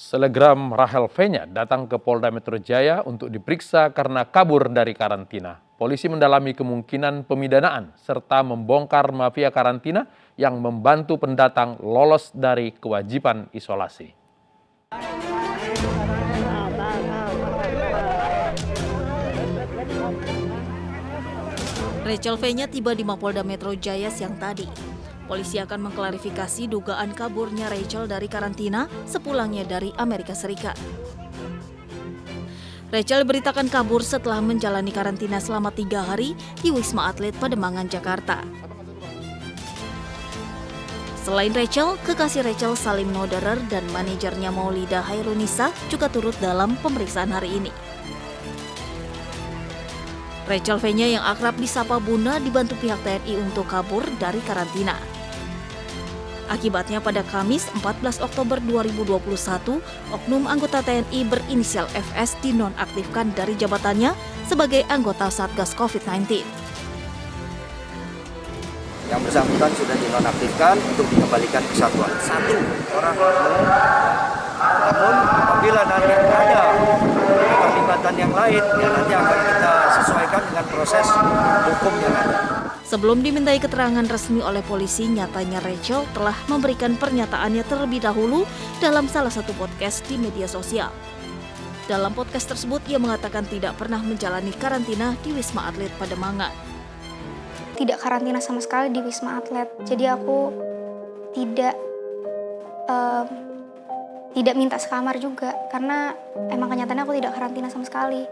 Selebgram Rachel V-nya datang ke Polda Metro Jaya untuk diperiksa karena kabur dari karantina. Polisi mendalami kemungkinan pemidanaan serta membongkar mafia karantina yang membantu pendatang lolos dari kewajiban isolasi. Rachel V-nya tiba di Mapolda Metro Jaya siang tadi. Polisi akan mengklarifikasi dugaan kaburnya Rachel dari karantina sepulangnya dari Amerika Serikat. Rachel diberitakan kabur setelah menjalani karantina selama 3 hari di Wisma Atlet Pademangan, Jakarta. Selain Rachel, kekasih Rachel Salim Noderer dan manajernya Maulida Hairunisa juga turut dalam pemeriksaan hari ini. Rachel V-nya yang akrab disapa Bunda dibantu pihak TNI untuk kabur dari karantina. Akibatnya pada Kamis 14 Oktober 2021, oknum anggota TNI berinisial FS dinonaktifkan dari jabatannya sebagai anggota Satgas COVID-19. Yang bersangkutan sudah dinonaktifkan untuk dikembalikan ke satuan. 1 orang oknum. Namun apabila nanti ada keterlibatan yang lain, ya nanti akan kita sesuaikan dengan proses hukum yang ada. Sebelum dimintai keterangan resmi oleh polisi, nyatanya Rachel telah memberikan pernyataannya terlebih dahulu dalam salah satu podcast di media sosial. Dalam podcast tersebut, ia mengatakan tidak pernah menjalani karantina di Wisma Atlet Pademangan. Tidak karantina sama sekali di Wisma Atlet, jadi aku tidak minta sekamar juga, karena emang kenyataannya aku tidak karantina sama sekali.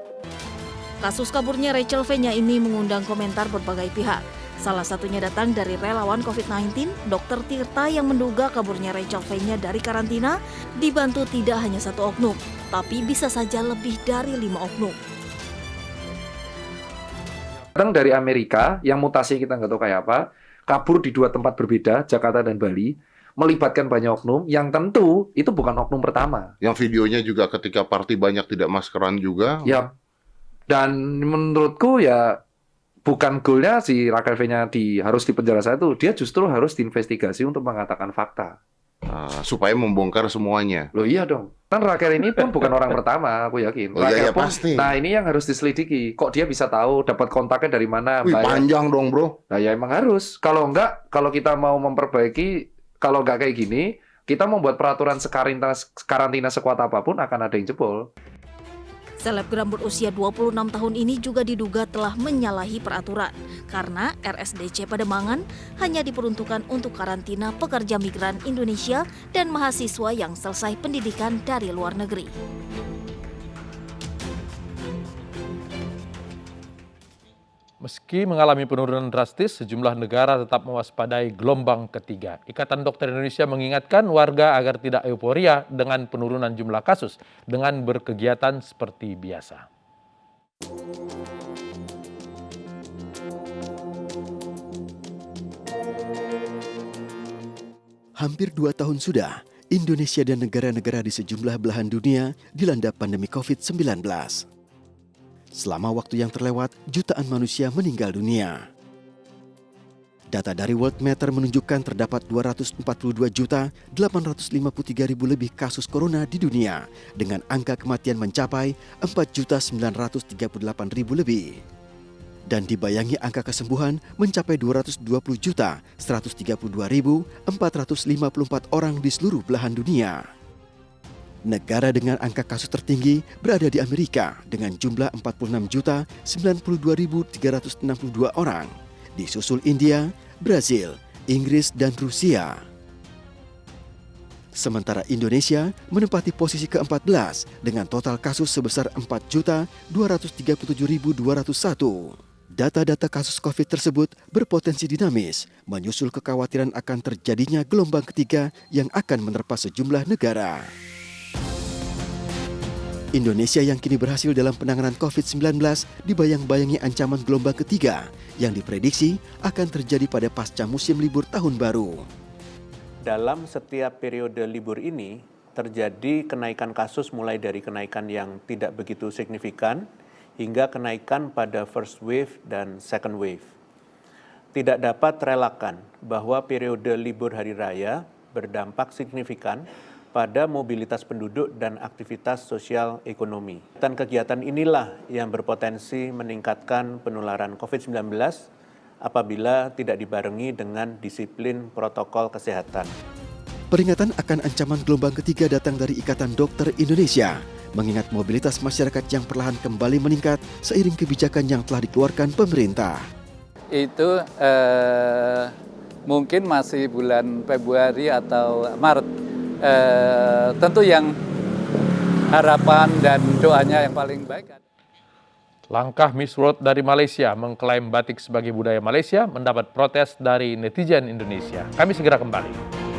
Kasus kaburnya Rachel V-nya ini mengundang komentar berbagai pihak. Salah satunya datang dari relawan COVID-19, Dr. Tirta yang menduga kaburnya Rachel V-nya dari karantina dibantu tidak hanya 1 oknum, tapi bisa saja lebih dari 5 oknum. Datang dari Amerika, yang mutasi kita nggak tahu kayak apa, kabur di 2 tempat berbeda, Jakarta dan Bali, melibatkan banyak oknum, yang tentu itu bukan oknum pertama. Yang videonya juga ketika party banyak tidak maskeran juga. Ya, dan menurutku ya bukan goalnya si Rachel V-nya harus dipenjara itu, dia justru harus diinvestigasi untuk mengatakan fakta. Supaya membongkar semuanya. Loh iya dong. Kan Rachel ini pun bukan orang pertama, aku yakin. Oh, Rachel iya, pun, pasti. Nah ini yang harus diselidiki. Kok dia bisa tahu, dapat kontaknya dari mana? Wih, panjang dong bro. Nah ya emang harus. Kalau enggak, kalau kita mau memperbaiki, kalau enggak kayak gini, kita membuat peraturan karantina sekuat apapun akan ada yang jebol. Selebgram berusia 26 tahun ini juga diduga telah menyalahi peraturan karena RSDC Pademangan hanya diperuntukkan untuk karantina pekerja migran Indonesia dan mahasiswa yang selesai pendidikan dari luar negeri. Meski mengalami penurunan drastis, sejumlah negara tetap mewaspadai gelombang ketiga. Ikatan Dokter Indonesia mengingatkan warga agar tidak euforia dengan penurunan jumlah kasus dengan berkegiatan seperti biasa. Hampir 2 tahun sudah, Indonesia dan negara-negara di sejumlah belahan dunia dilanda pandemi COVID-19. Selama waktu yang terlewat, jutaan manusia meninggal dunia. Data dari World Matter menunjukkan terdapat 242.853.000 lebih kasus corona di dunia, dengan angka kematian mencapai 4.938.000 lebih. Dan dibayangi angka kesembuhan mencapai 220.132.454 orang di seluruh belahan dunia. Negara dengan angka kasus tertinggi berada di Amerika dengan jumlah 46.092.362 orang, disusul India, Brazil, Inggris, dan Rusia. Sementara Indonesia menempati posisi ke-14 dengan total kasus sebesar 4.237.201. Data-data kasus COVID tersebut berpotensi dinamis, menyusul kekhawatiran akan terjadinya gelombang ketiga yang akan menerpa sejumlah negara. Indonesia yang kini berhasil dalam penanganan COVID-19 dibayang-bayangi ancaman gelombang ketiga yang diprediksi akan terjadi pada pasca musim libur tahun baru. Dalam setiap periode libur ini terjadi kenaikan kasus mulai dari kenaikan yang tidak begitu signifikan hingga kenaikan pada first wave dan second wave. Tidak dapat terelakkan bahwa periode libur hari raya berdampak signifikan pada mobilitas penduduk dan aktivitas sosial ekonomi. Dan kegiatan inilah yang berpotensi meningkatkan penularan COVID-19 apabila tidak dibarengi dengan disiplin protokol kesehatan. Peringatan akan ancaman gelombang ketiga datang dari Ikatan Dokter Indonesia, mengingat mobilitas masyarakat yang perlahan kembali meningkat seiring kebijakan yang telah dikeluarkan pemerintah. Itu mungkin masih bulan Februari atau Maret. Tentu yang harapan dan doanya yang paling baik. Langkah Miss World dari Malaysia mengklaim batik sebagai budaya Malaysia mendapat protes dari netizen Indonesia. Kami segera kembali.